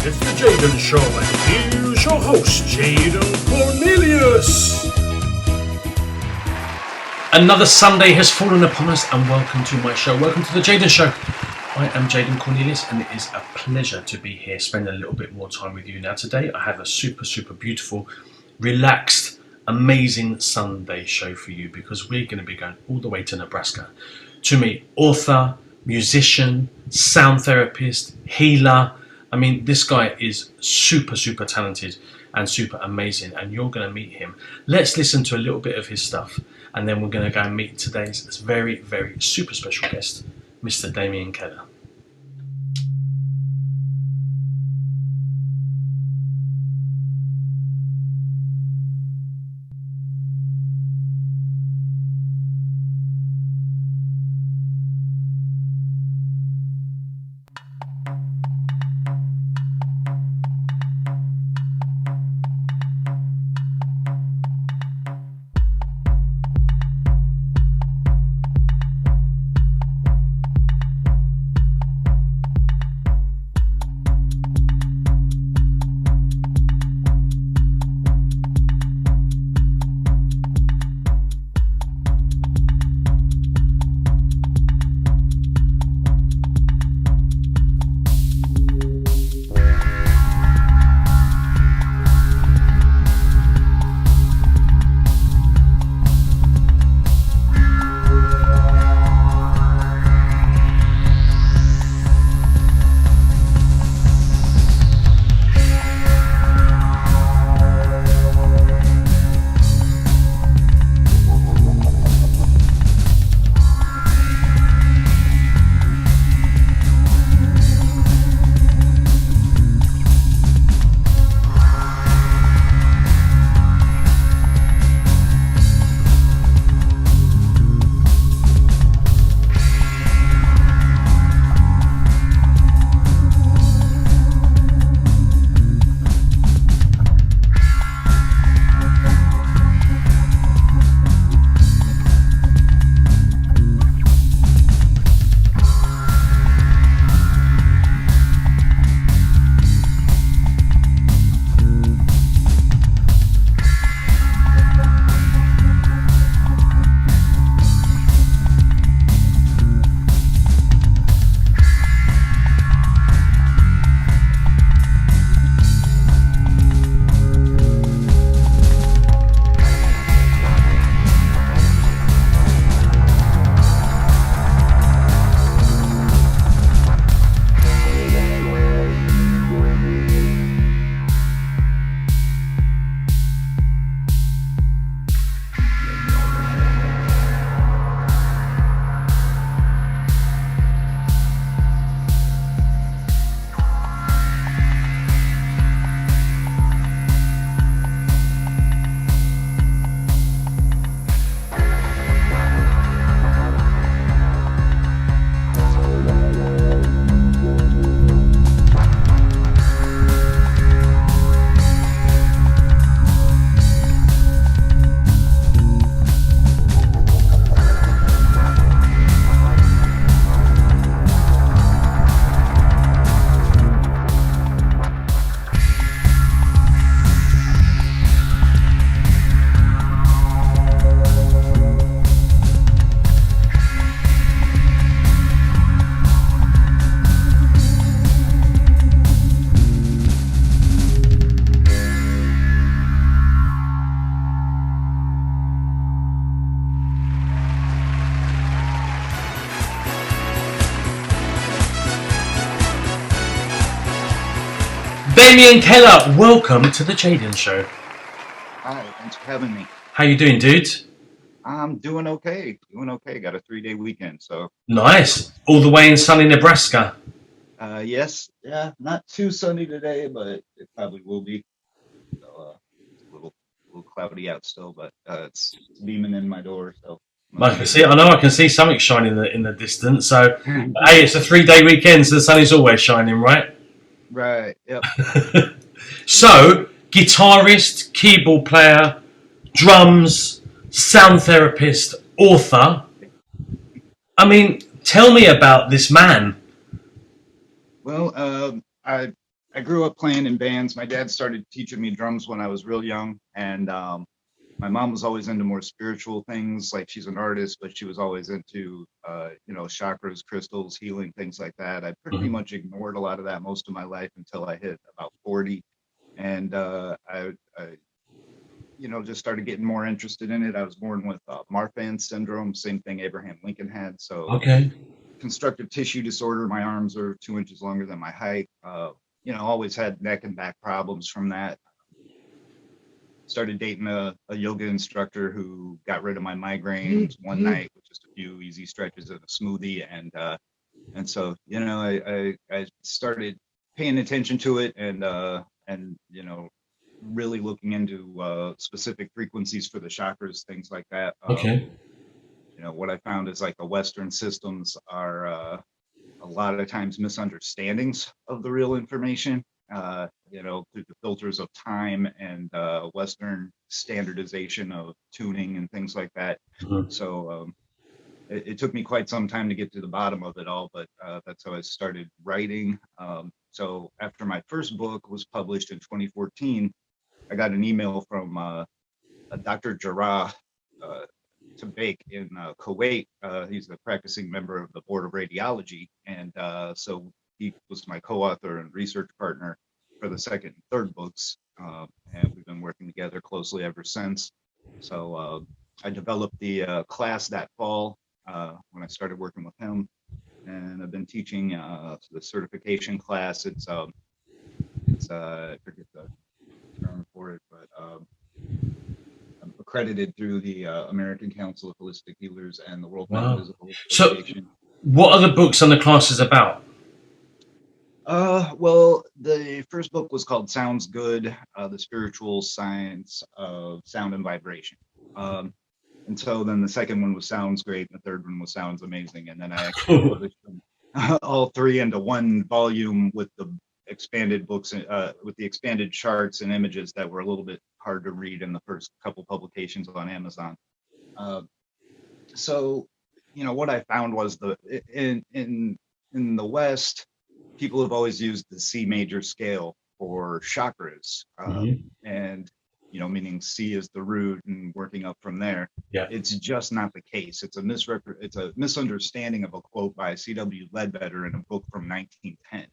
It's the Jaden Show, and here's your host, Jaden Cornelious. Another Sunday has fallen upon us, and welcome to my show. Welcome to the Jaden Show. I am Jaden Cornelious, and it is a pleasure to be here, spending a little bit more time with you. Now, today I have a super beautiful, relaxed, amazing Sunday show for you, because we're going to be going all the way to Nebraska to meet author, musician, sound therapist, healer. I mean, this guy is super talented and super amazing, and you're going to meet him. Let's listen to a little bit of his stuff, and then we're going to go and meet today's very super special guest, Mr. Dameon Keller. Dameon Keller, welcome to the Jaden Show. Hi, thanks for having me. How you doing, dude? I'm doing okay. Got a 3-day weekend, so Nice. All the way in sunny Nebraska. yes, yeah, not too sunny today, but it probably will be. So it's a little cloudy out still, but it's beaming in my door. So I can see. I know. I can see something shining in the distance. So, hey, it's a 3-day weekend, so the sun is always shining, right? Right. Yep. So, guitarist, keyboard player, drums, sound therapist, author. I mean, tell me about this man. Well, I I grew up playing in bands. My dad started teaching me drums when I was real young, and my mom was always into more spiritual things. Like she's an artist, but she was always into chakras, crystals, healing, things like that. I pretty Mhm. much ignored a lot of that most of my life until I hit about 40, and I just started getting more interested in it. I was born with Marfan syndrome, same thing Abraham Lincoln had. So Okay. constructive tissue disorder. My arms are 2 inches longer than my height. Always had neck and back problems from that. Started dating a yoga instructor who got rid of my migraines one night with just a few easy stretches and a smoothie. And so I started paying attention to it and really looking into specific frequencies for the chakras, things like that. Okay. What I found is like the Western systems are a lot of times misunderstandings of the real information, through the filters of time and Western standardization of tuning and things like that. Mhm. So it took me quite some time to get to the bottom of it all, but that's how I started writing. So after my first book was published in 2014, I got an email from a Dr. Jarrah uh, Tabak in Kuwait. He's a practicing member of the Board of Radiology, and so he was my co-author and research partner for the second and third books, and we've been working together closely ever since. So I developed the class that fall when I started working with him, and I've been teaching the certification class. It's I forget the term for it, but I'm accredited through the American Council of Holistic Healers and the World Wow. Metaphysical So, Association. what are the books and the classes about? Well, the first book was called Sounds Good, The Spiritual Science of Sound and Vibration. And so then the second one was Sounds Great, and the third one was Sounds Amazing. And then I actually published them all three into one volume with the expanded books, with the expanded charts and images that were a little bit hard to read in the first couple publications on Amazon. Uh, so what I found was in the West, people have always used the C major scale for chakras, Mhm. and meaning C is the root and working up from there. Yeah. It's just not the case. It's a misunderstanding of a quote by C.W. Ledbetter in a book from 1910.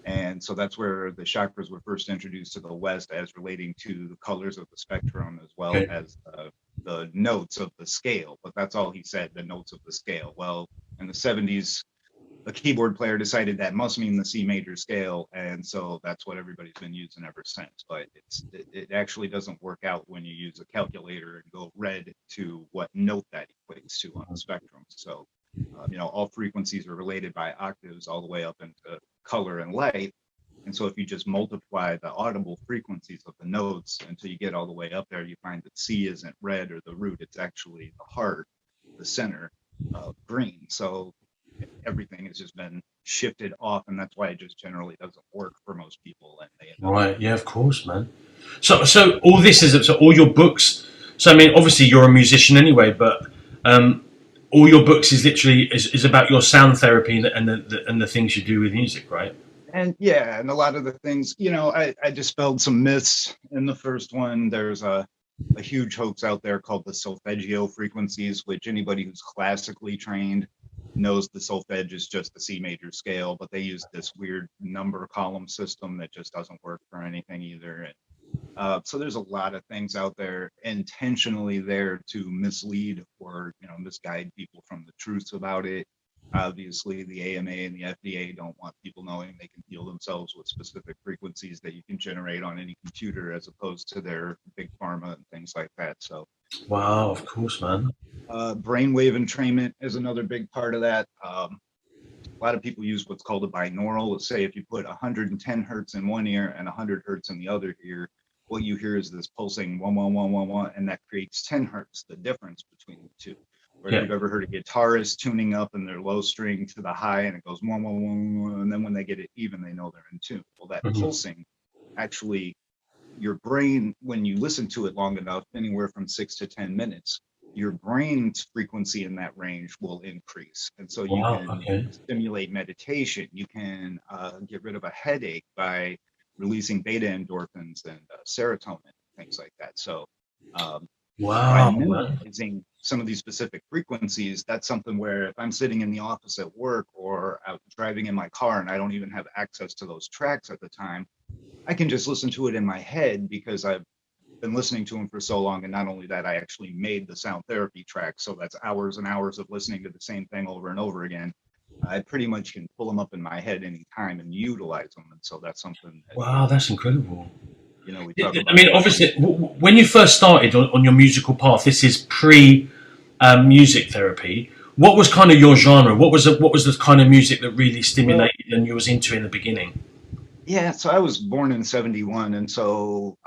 And so that's where the chakras were first introduced to the West as relating to the colors of the spectrum as well Okay. as the notes of the scale. But that's all he said, the notes of the scale. Well, in the 70s, a keyboard player decided that must mean the C major scale. And so that's what everybody's been using ever since. But it actually doesn't work out when you use a calculator and go read to what note that equates to on the spectrum. So, all frequencies are related by octaves all the way up into color and light. And so if you just multiply the audible frequencies of the notes until you get all the way up there, you find that C isn't red or the root, it's actually the heart, the center of green. So everything has just been shifted off, and that's why it just generally doesn't work for most people, and they end up. Right. Yeah. Of course, man. So all this is so all your books. So I mean, obviously you're a musician anyway, but um, all your books is literally is about your sound therapy and the things you do with music, right? And yeah, and a lot of the things, I dispelled some myths in the first one. There's a huge hoax out there called the solfeggio frequencies, which anybody who's classically trained knows the solfege is just the C major scale, but they use this weird number column system that just doesn't work for anything either. And so there's a lot of things out there intentionally there to mislead or misguide people from the truth about it. Obviously, the AMA and the FDA don't want people knowing they can heal themselves with specific frequencies that you can generate on any computer, as opposed to their big pharma and things like that. So, Wow. Of course, man. brainwave entrainment is another big part of that. A lot of people use what's called a binaural. Let's say if you put 110 hertz in one ear and 100 hertz in the other ear, what you hear is this pulsing one, one, one, one, one, and that creates 10 hertz, the difference between the two. Or if Yeah. you've ever heard a guitarist tuning up in their low string to the high and it goes one, one, one, one, and then when they get it even, they know they're in tune. Well, that Mhm. pulsing actually, your brain, when you listen to it long enough, anywhere from 6 to 10 minutes, your brain's frequency in that range will increase. And so you Wow. can Okay. stimulate meditation. You can get rid of a headache by releasing beta endorphins and serotonin, things like that. So by Wow, man. memorizing some of these specific frequencies, that's something where if I'm sitting in the office at work or out driving in my car and I don't even have access to those tracks at the time, I can just listen to it in my head because I've been listening to them for so long. And not only that, I actually made the sound therapy track. So that's hours and hours of listening to the same thing over and over again. I pretty much can pull them up in my head anytime and utilize them. And so that's something that, Wow, that's incredible. we talk I about. mean, obviously, when you first started on your musical path, this is pre music therapy. What was kind of your genre? What was the kind of music that really Well, stimulated and you was into in the beginning? yeah, so I was born in 71. And so,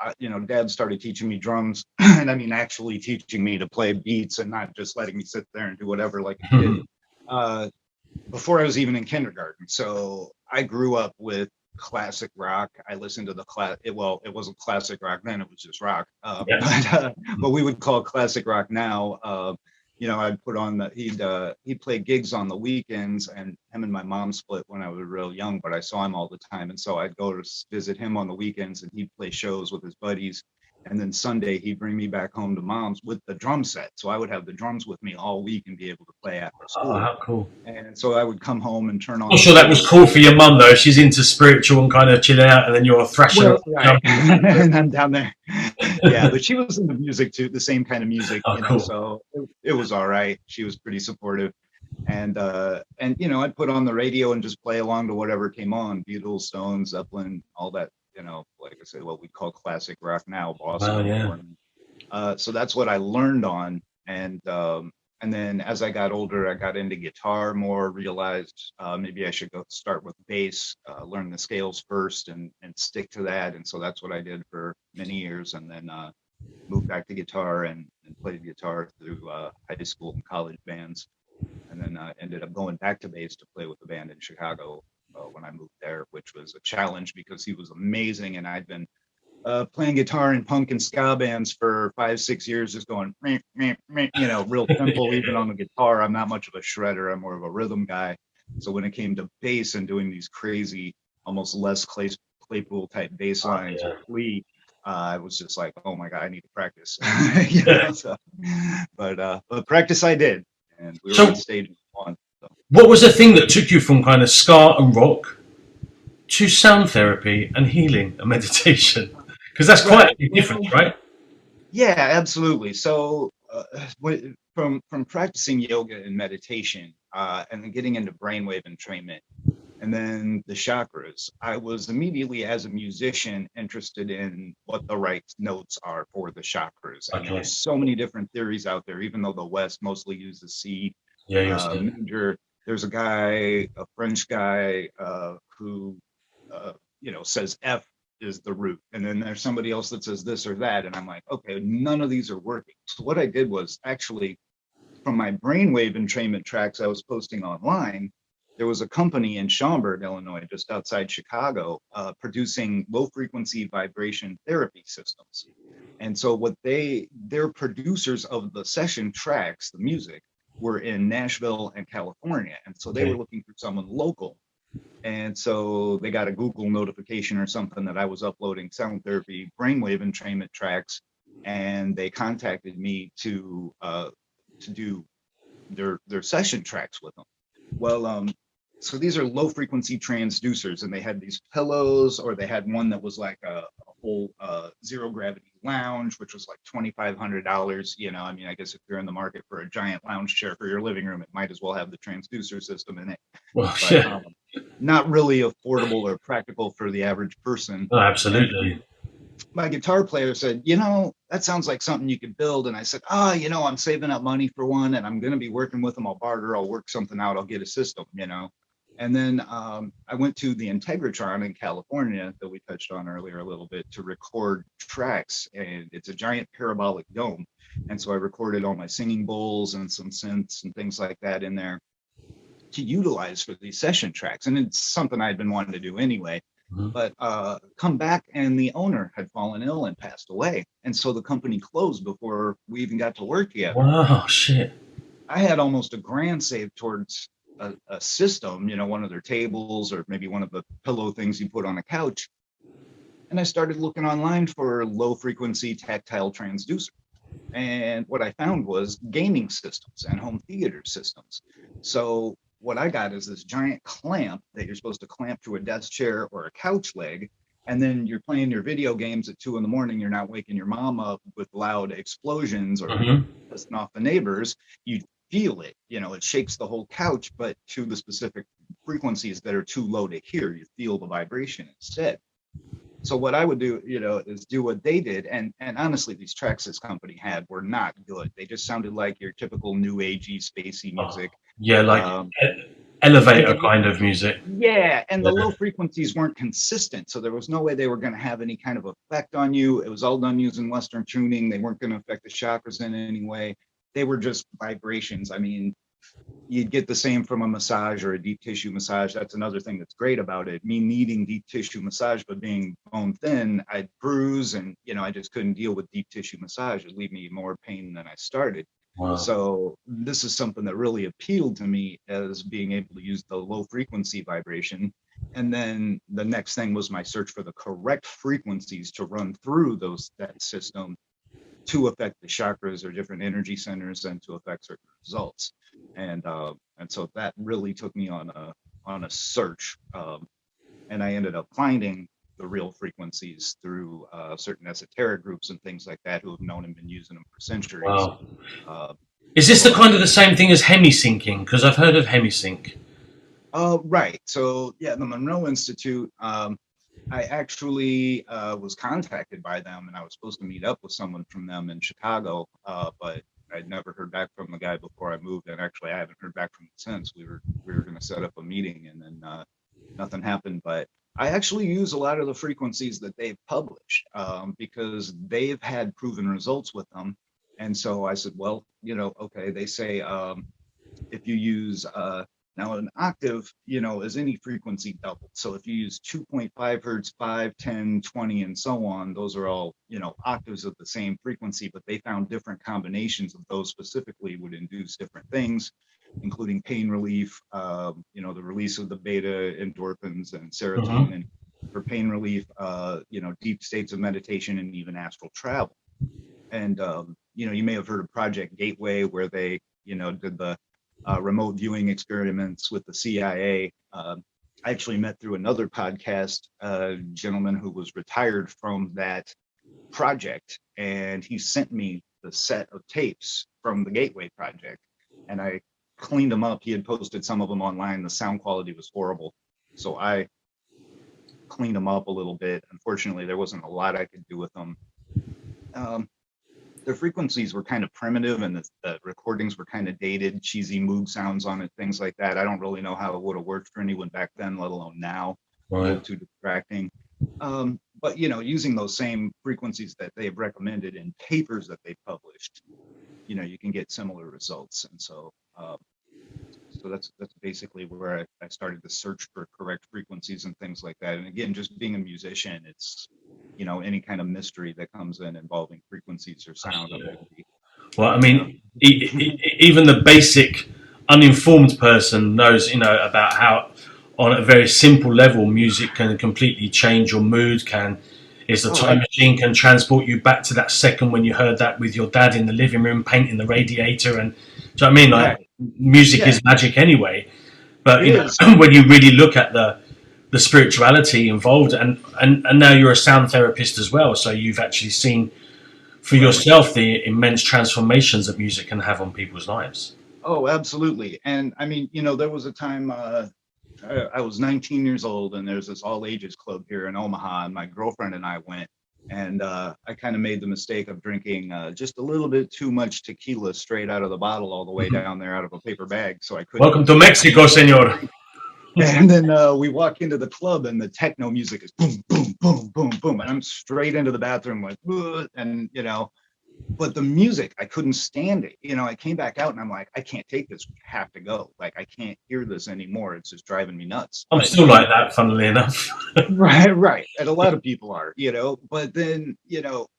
dad started teaching me drums and I mean, actually teaching me to play beats and not just letting me sit there and do whatever like a kid. Uh, Before I was even in kindergarten. So I grew up with classic rock. I listened to the it wasn't classic rock then, it was just rock. Yeah. But we would call it classic rock now. I'd put on he'd play gigs on the weekends, and him and my mom split when I was real young, but I saw him all the time. And so I'd go to visit him on the weekends and he'd play shows with his buddies. And then Sunday he'd bring me back home to mom's with the drum set. So I would have the drums with me all week and be able to play after Oh, school. how cool. And so I would come home and turn on Not the sure that was radio. cool for your mum though. She's into spiritual and kind of chilling out, and then you're thrashing Well, around, right. jumping. And I'm down there. Yeah, but she was into music too, the same kind of music, Oh, cool. so it was all right. She was pretty supportive. And I'd put on the radio and just play along to whatever came on, Beatles, Stones, Zeppelin, all that, like I said, what we call classic rock now, Wow, Boston, yeah. Foreign. So that's what I learned on. And then as I got older, I got into guitar more, realized maybe I should go start with bass, learn the scales first and stick to that. And so that's what I did for many years. And then moved back to guitar and played guitar through high school and college bands. And then ended up going back to bass to play with the band in Chicago when I moved there, which was a challenge because he was amazing. And I'd been playing guitar in punk and ska bands for 5, 6 years, just going, meh, meh, meh, real simple. Even on the guitar, I'm not much of a shredder. I'm more of a rhythm guy. So when it came to bass and doing these crazy, almost less Claypool type bass Oh, lines yeah. or Flea, I was just like, oh my God, I need to practice. Yeah. So, but practice I did, and we were on So, stage and won. So. what was the thing that took you from kind of ska and rock to sound therapy and healing and meditation? Because that's quite a Right. big difference, Well, right? yeah, absolutely. So from practicing yoga and meditation, and then getting into brainwave entrainment, and then the chakras, I was immediately, as a musician, interested in what the right notes are for the chakras. And Okay. there's so many different theories out there, even though the West mostly uses C Yeah, you're saying. major. There's a French guy, who says F is the root. And then there's somebody else that says this or that. And I'm like, okay, none of these are working. So what I did was actually, from my brainwave entrainment tracks I was posting online, there was a company in Schaumburg, Illinois, just outside Chicago, producing low frequency vibration therapy systems. And so they're producers of the session tracks, the music, were in Nashville and California. And so they were Okay. looking for someone local. And so they got a Google notification or something that I was uploading sound therapy brainwave entrainment tracks, and they contacted me to do their session tracks with them. Well, so these are low frequency transducers, and they had these pillows, or they had one that was like a whole zero gravity lounge, which was like $2,500. I mean, I guess if you're in the market for a giant lounge chair for your living room, it might as well have the transducer system in it. Well, But yeah. not really affordable or practical for the average person. Oh, And absolutely. my guitar player said, that sounds like something you could build. And I said, I'm saving up money for one, and I'm going to be working with them. I'll barter, I'll work something out, I'll get a system. And then I went to the Integratron in California that we touched on earlier a little bit to record tracks. And it's a giant parabolic dome. And so I recorded all my singing bowls and some synths and things like that in there to utilize for these session tracks. And it's something I'd been wanting to do anyway. Mhm. But come back, and the owner had fallen ill and passed away. And so the company closed before we even got to work together. Wow, shit. I had almost $1,000 saved towards a system, one of their tables or maybe one of the pillow things you put on a couch. And I started looking online for low frequency tactile transducer. And what I found was gaming systems and home theater systems. So what I got is this giant clamp that you're supposed to clamp to a desk chair or a couch leg. And then you're playing your video games at 2 a.m. You're not waking your mom up with loud explosions or Mm-hmm. pissing off the neighbors. You feel it, it shakes the whole couch, but to the specific frequencies that are too low to hear, you feel the vibration instead. So what I would do, is do what they did. And honestly, these tracks this company had were not good. They just sounded like your typical new agey, spacey Oh, music. yeah, like Um, and elevator the kind of music. yeah, and Yeah. the low frequencies weren't consistent, so there was no way they were going to have any kind of effect on you. It was all done using Western tuning. They weren't going to affect the chakras in any way. They were just vibrations. I mean, you'd get the same from a massage or a deep tissue massage. That's another thing that's great about it. Me needing deep tissue massage, but being bone thin, I'd bruise and, I just couldn't deal with deep tissue massage. It'd leave me more pain than I started. Wow. So this is something that really appealed to me as being able to use the low frequency vibration. And then the next thing was my search for the correct frequencies to run through that system to affect the chakras or different energy centers and to affect certain results. And so that really took me on a search, and I ended up finding the real frequencies through certain esoteric groups and things like that who have known and been using them for centuries. Wow. Uh, Is this the so kind of the same thing as hemisync? Because I've heard of hemisync. right. So yeah, the Monroe Institute. I actually was contacted by them, and I was supposed to meet up with someone from them in Chicago, but I'd never heard back from the guy before I moved, and actually I haven't heard back from him since. We were going to set up a meeting, and then nothing happened. But I actually use a lot of the frequencies that they've published because they've had proven results with them, and so I said, well, okay. They say if you use now an octave, is any frequency doubled. So if you use 2.5 hertz, 5, 10, 20, and so on, those are all, octaves of the same frequency, but they found different combinations of those specifically would induce different things, including pain relief, the release of the beta endorphins and Mm-hmm. serotonin for pain relief, deep states of meditation and even astral travel. And, you may have heard of Project Gateway where they, did the remote viewing experiments with the CIA. I actually met through another podcast a gentleman who was retired from that project, and he sent me the set of tapes from the Gateway Project, and I cleaned them up. He had posted some of them online. The sound quality was horrible, so I cleaned them up a little bit. Unfortunately, there wasn't a lot I could do with them. The frequencies were kind of primitive, and the recordings were kind of dated, cheesy Moog sounds on it, things like that. I don't really know how it would have worked for anyone back then, let alone now. A Right. little too distracting. But using those same frequencies that they've recommended in papers that they published, you can get similar results. And so that's basically where I started to search for correct frequencies and things like that. And again, just being a musician, it's any kind of mystery that comes in involving frequencies or sound, I'm going to be Well, I you know mean, even the basic uninformed person knows, about how, on a very simple level, music can completely change your mood. Is the oh time machine can transport you back to that second when you heard that with your dad in the living room painting the radiator, and do you know what I mean? Like, right, music yeah, is magic anyway. But it is. when you really look at the spirituality involved, and now you're a sound therapist as well, so you've actually seen for Right. yourself the immense transformations that music can have on people's lives. Oh, absolutely. And I mean, there was a time I was 19 years old, and there's this all ages club here in Omaha, and my girlfriend and I went, and I kind of made the mistake of drinking just a little bit too much tequila straight out of the bottle all the way Mhm. down there out of a paper bag, so I couldn't Welcome to control my Mexico, senor. drink. And then we walk into the club, and the techno music is boom, boom, boom, boom, boom, and I'm straight into the bathroom like, "Ugh," and but the music, I couldn't stand it. I came back out and I'm like, I can't take this. We have to go. Like, I can't hear this anymore. It's just driving me nuts. I'm But still like that, funnily enough. right. And a lot of people are, but then,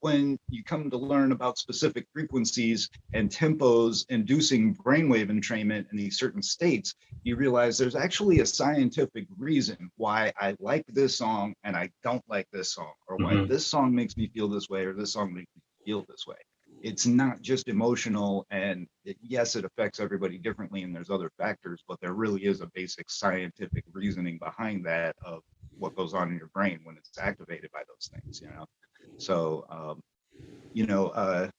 when you come to learn about specific frequencies and tempos inducing brainwave entrainment in these certain states, you realize there's actually a scientific reason why I like this song and I don't like this song, or why Mhm. this song makes me feel this way, or this song makes me feel this way. It's not just emotional, and yes, it affects everybody differently, and there's other factors, but there really is a basic scientific reasoning behind that of what goes on in your brain when it's activated by those things. So, you know, uh,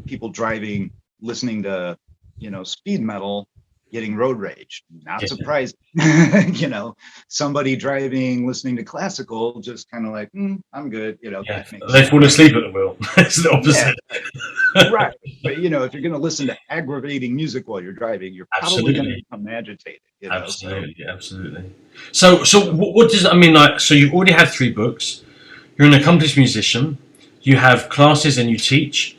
people driving, listening to, speed metal, getting road rage. Not Yeah. surprising. Somebody driving, listening to classical, just kind of like, I'm good. Yeah, That makes they sense. fall asleep at the wheel. It's the Yeah, opposite. right. But if you're going to listen to aggravating music while you're driving, you're probably going to Absolutely, become agitated. So absolutely, absolutely. So what does I mean? Like, so you've already had 3 books. You're an accomplished musician. You have classes and you teach.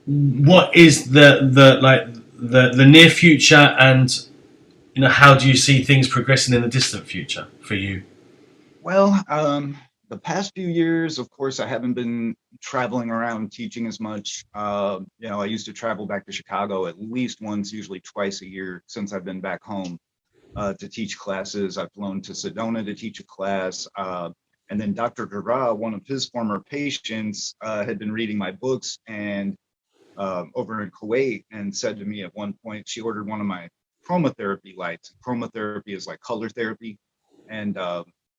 What is the near future, and how do you see things progressing in the distant future for you? Well, the past few years, of course, I haven't been traveling around teaching as much. I used to travel back to Chicago at least once, usually twice a year since I've been back home to teach classes. I've flown to Sedona to teach a class. And then Dr. Dura, one of his former patients, had been reading my books and over in Kuwait, and said to me at one point, she ordered one of my chromotherapy lights. Chromotherapy is like color therapy. And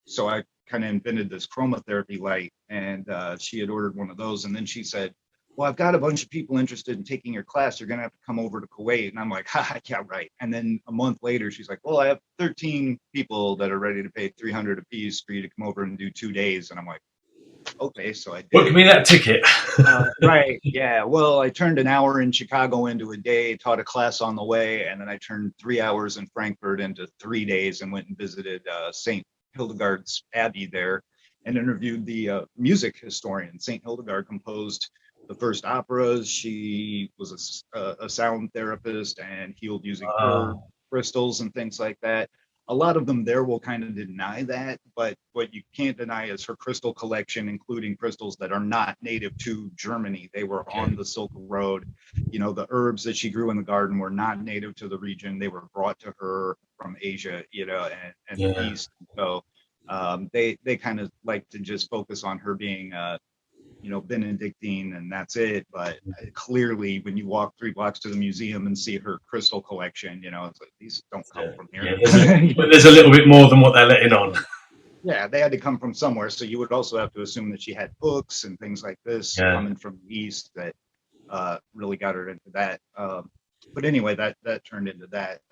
so I kind of invented this chromotherapy light, and she had ordered one of those. And then she said, well, I've got a bunch of people interested in taking your class. You're going to have to come over to Kuwait. And I'm like, yeah, right. And then a month later, she's like, well, I have 13 people that are ready to pay 300 apiece for you to come over and do 2 days. And I'm like, okay, so I Book did. me that ticket. Right. Yeah. Well, I turned an hour in Chicago into a day, taught a class on the way, and then I turned 3 hours in Frankfurt into 3 days and went and visited St. Hildegard's Abbey there and interviewed the music historian. St. Hildegard composed the first operas. She was a sound therapist and healed using herbs, Wow. crystals, and things like that. A lot of them there will kind of deny that, but what you can't deny is her crystal collection, including crystals that are not native to Germany. They were Okay. on the Silk Road. The herbs that she grew in the garden were not native to the region. They were brought to her from Asia, and the Yeah. East. So they kind of like to just focus on her being Benedictine, and that's it. But clearly, when you walk 3 blocks to the museum and see her crystal collection, it's like, these don't come Yeah. from Yeah. here. There's a little bit more than what they're letting on. Yeah, they had to come from somewhere. So you would also have to assume that she had books and things like this Yeah. coming from the East that really got her into that. But anyway, that turned into that.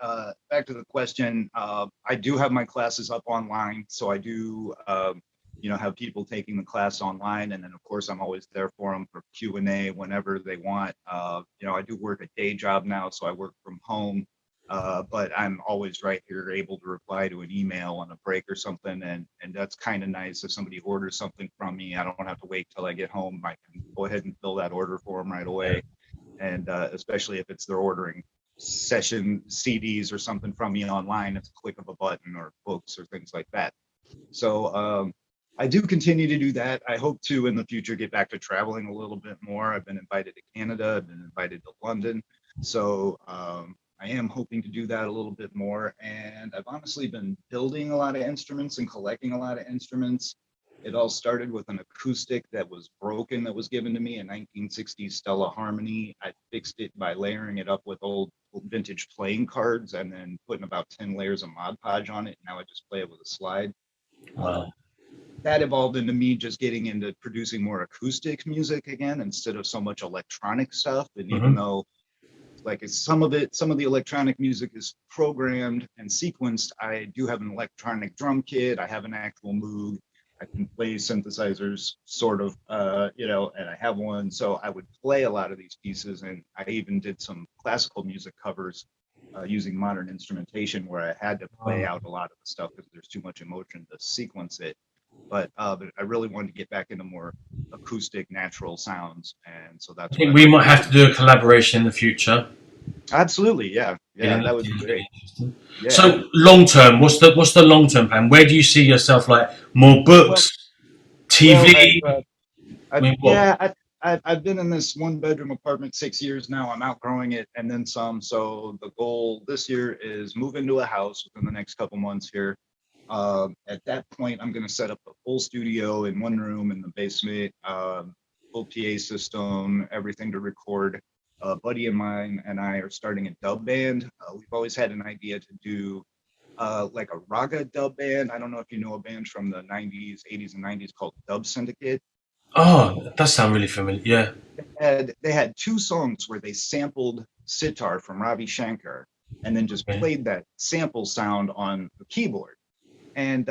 Back to the question, I do have my classes up online, so I do have people taking the class online, and then of course I'm always there for them for Q&A whenever they want. I do work a day job now, so I work from home. But I'm always right here able to reply to an email on a break or something. And that's kind of nice. If somebody orders something from me, I don't have to wait till I get home. I can go ahead and fill that order for them right Yeah. away. And especially if they're ordering session CDs or something from me online, it's a click of a button, or books or things like that. So I do continue to do that. I hope to in the future get back to traveling a little bit more. I've been invited to Canada, I've been invited to London. So I am hoping to do that a little bit more. And I've honestly been building a lot of instruments and collecting a lot of instruments. It all started with an acoustic that was broken that was given to me, a 1960s Stella Harmony. I fixed it by layering it up with old vintage playing cards and then putting about 10 layers of Mod Podge on it. Now I just play it with a slide. Wow. That evolved into me just getting into producing more acoustic music again instead of so much electronic stuff. And even Hmm. though like some of the electronic music is programmed and sequenced, I do have an electronic drum kit. I have an actual Moog. I can play synthesizers sort of, and I have one. So I would play a lot of these pieces. And I even did some classical music covers using modern instrumentation where I had to play Wow. out a lot of the stuff because there's too much emotion to sequence it. but I really wanted to get back into more acoustic, natural sounds, and so I that's what think I've we been might doing. have to do a collaboration in the future. Absolutely, yeah, Yeah, yeah, that would be that's great. really interesting. Yeah. So long term, what's the long term plan? Where do you see yourself? Like more Well, books, well, TV? I mean, what? yeah, I've been in this one bedroom apartment 6 years now. I'm outgrowing it and then some. So the goal this year is move into a house within the next couple months here. At that point, I'm going to set up a full studio in one room in the basement, full PA system, everything to record. A buddy of mine and I are starting a dub band. We've always had an idea to do like a raga dub band. I don't know if you know a band from the 90s, 80s, and 90s called Dub Syndicate. Oh, that does sound really familiar. Yeah. They had two songs where they sampled sitar from Ravi Shankar and then just Okay. played that sample sound on the keyboard. And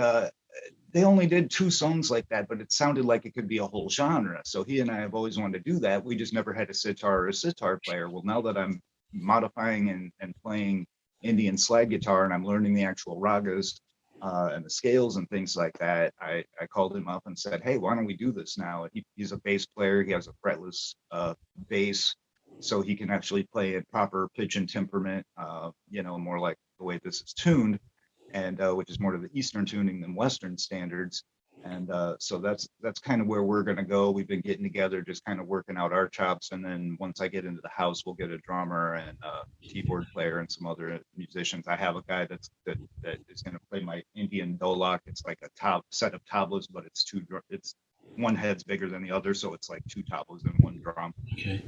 they only did two songs like that, but it sounded like it could be a whole genre. So he and I have always wanted to do that. We just never had a sitar or a sitar player. Well, now that I'm modifying and playing Indian slide guitar and I'm learning the actual ragas and the scales and things like that, I called him up and said, hey, why don't we do this now? He's a bass player. He has a fretless bass. So he can actually play at proper pitch and temperament, more like the way this is tuned, and which is more to the Eastern tuning than Western standards. And so that's kind of where we're going to go. We've been getting together, just kind of working out our chops, and then once I get into the house, we'll get a drummer and a keyboard player and some other musicians. I have a guy that is going to play my Indian dolak. It's like a top set of tablas, but it's one head's bigger than the other, so it's like two tablas and one drum. Okay.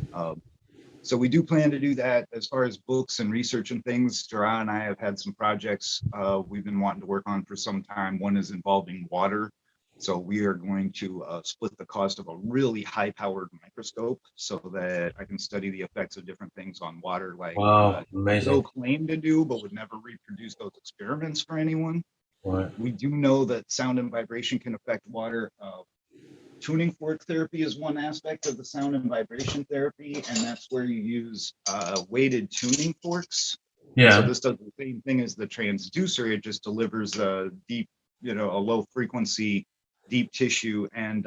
So we do plan to do that. As far as books and research and things, Gerard and I have had some projects we've been wanting to work on for some time. One is involving water. So we are going to split the cost of a really high-powered microscope so that I can study the effects of different things on water, like Wow, no amazing. claim to do, but would never reproduce those experiments for anyone. Right. We do know that sound and vibration can affect water. Tuning fork therapy is one aspect of the sound and vibration therapy, and that's where you use weighted tuning forks. And so Yeah. this does the same thing as the transducer. It just delivers a deep, a low frequency, deep tissue, and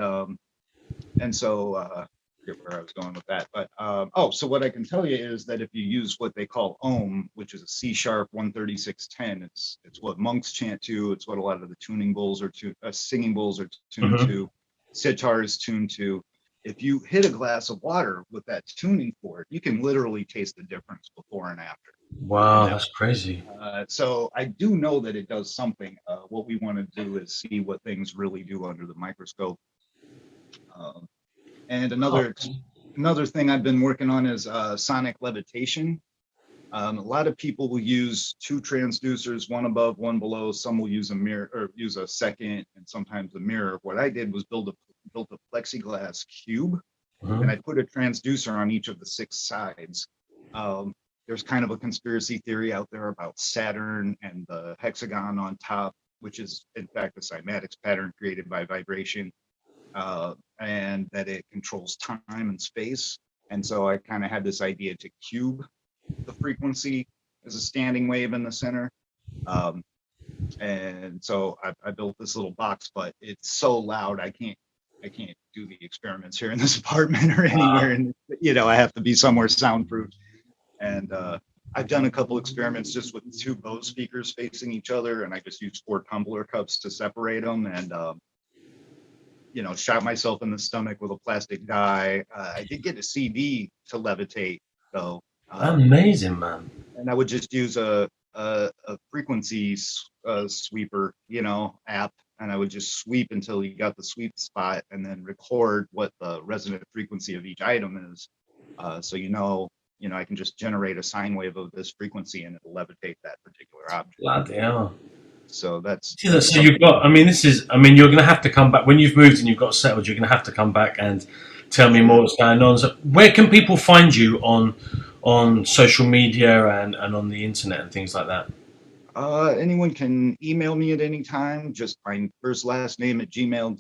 so I forget where I was going with that. But so what I can tell you is that if you use what they call ohm, which is a C sharp 13610, it's what monks chant to. It's what a lot of the tuning bowls are singing bowls are tuned Hmm. to. Sitar is tuned to. If you hit a glass of water with that tuning fork, you can literally taste the difference before and after. And Wow, that, that's crazy. so I do know that it does something. What we want to do is see what things really do under the microscope. Um, and Oh, another thing I've been working on is sonic levitation. A lot of people will use two transducers, one above, one below. Some will use a mirror or use a second, and sometimes a mirror. What I did was built a plexiglass cube, and mhm. I put a transducer on each of the six sides. Um, there's kind of a conspiracy theory out there about Saturn and the hexagon on top, which is in fact a cymatics pattern created by vibration, and that it controls time and space. And so I kind of had this idea to cube the frequency as a standing wave in the center. Um, and so I built this little box, but it's so loud I can't do the experiments here in this apartment or anywhere. And I have to be somewhere soundproof. And I've done a couple experiments just with two Bose speakers facing each other, and I just used 4 tumbler cups to separate them, and shot myself in the stomach with a plastic die. I did get a CD to levitate though. Amazing, man. And I would just use a frequency sweeper, app, and I would just sweep until you got the sweet spot, and then record what the resonant frequency of each item is. So I can just generate a sine wave of this frequency, and it'll levitate that particular object. Bloody hell. So See that? that's So you've something. got. I mean, you're going to have to come back when you've moved and you've got settled. You're going to have to come back and tell me more Sure. what's going on. So, where can people find you on social media and on the internet and things like that? Anyone can email me at any time. Just my first last name at Gmail,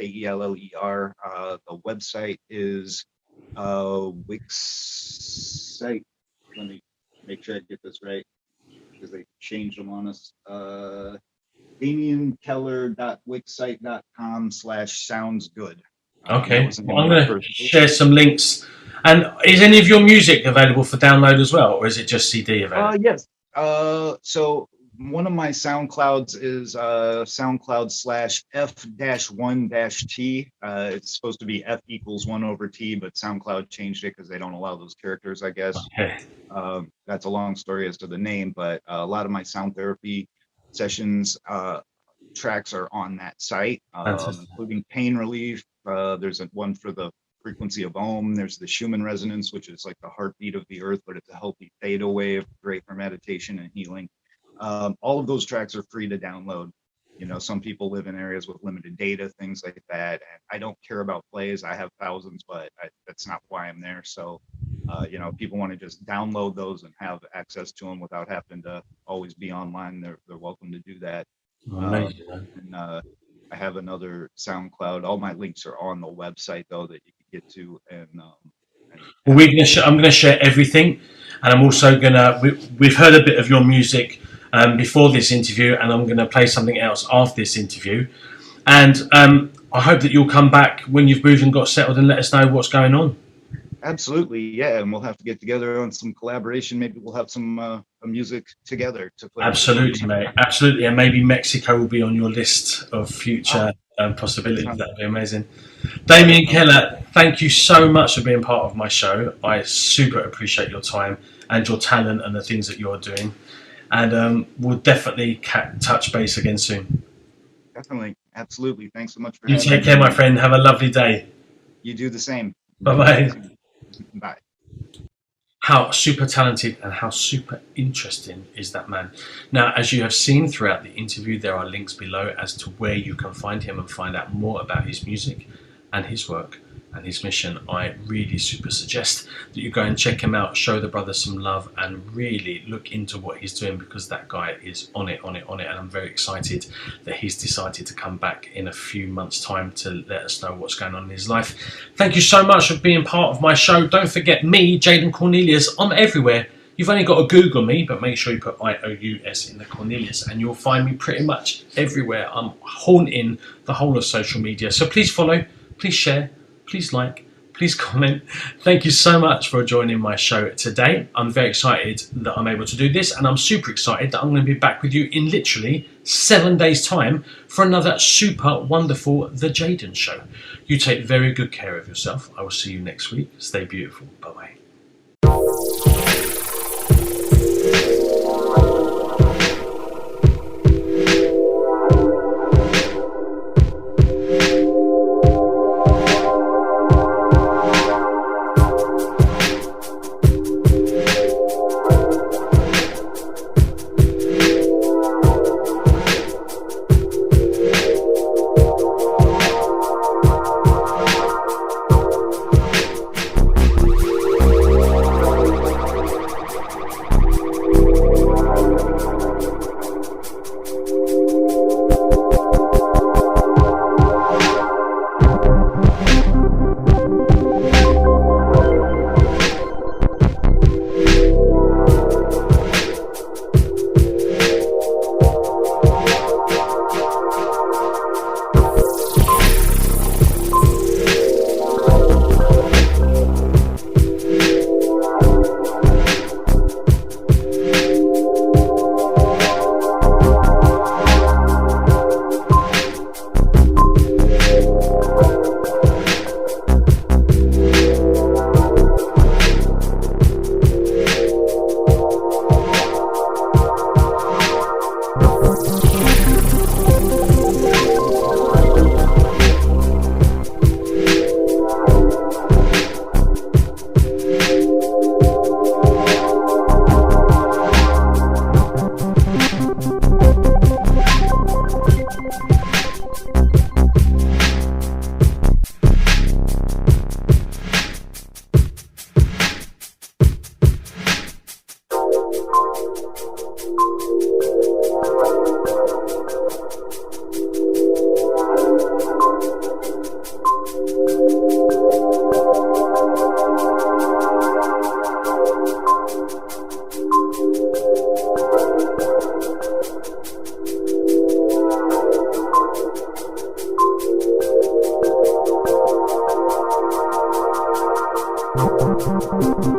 DameonKeller. The website is Wix site. Let me make sure I get this right because they changed them on us. DameonKeller.wixsite.com/sounds good. Okay, well, I'm going to share some links. And is any of your music available for download as well, or is it just CD available? Yes. So one of my SoundClouds is SoundCloud/F-1-T. It's supposed to be F equals 1/T, but SoundCloud changed it because they don't allow those characters, I guess. Okay. That's a long story as to the name, but a lot of my sound therapy sessions tracks are on that site, including pain relief. There's one for the frequency of Ohm. There's the Schumann resonance, which is like the heartbeat of the earth, but it's a healthy theta wave, great for meditation and healing. All of those tracks are free to download. You know, some people live in areas with limited data, things like that. And I don't care about plays. I have thousands, but that's not why I'm there. So, you know, people want to just download those and have access to them without having to always be online. They're welcome to do that. And I have another SoundCloud. All my links are on the website though that you can get to. And well, I'm going to share everything, and I'm also going to. We've heard a bit of your music before this interview, and I'm going to play something else after this interview. And I hope that you'll come back when you've moved and got settled and let us know what's going on. Absolutely, yeah, and we'll have to get together on some collaboration. Maybe we'll have some music together to play. Absolutely, mate. Absolutely, and maybe Mexico will be on your list of future possibilities. That'd be amazing. Dameon Keller, thank you so much for being part of my show. I super appreciate your time and your talent and the things that you're doing. And we'll definitely touch base again soon. Definitely, absolutely. Thanks so much for having me. You take care, my friend. Have a lovely day. You do the same. Bye-bye. Bye. How super talented and how super interesting is that man? Now, as you have seen throughout the interview, there are links below as to where you can find him and find out more about his music and his work and his mission. I really super suggest that you go and check him out, show the brother some love, and really look into what he's doing, because that guy is on it. And I'm very excited that he's decided to come back in a few months' time to let us know what's going on in his life. Thank you so much for being part of my show. Don't forget me, Jaden Cornelious. I'm everywhere. You've only got to Google me, but make sure you put IOUS in the Cornelius and you'll find me pretty much everywhere. I'm haunting the whole of social media. So please follow, please share, please like, please comment. Thank you so much for joining my show today. I'm very excited that I'm able to do this, and I'm super excited that I'm going to be back with you in literally 7 days' time for another super wonderful The Jaden Show. You take very good care of yourself. I will see you next week. Stay beautiful. Bye-bye. you.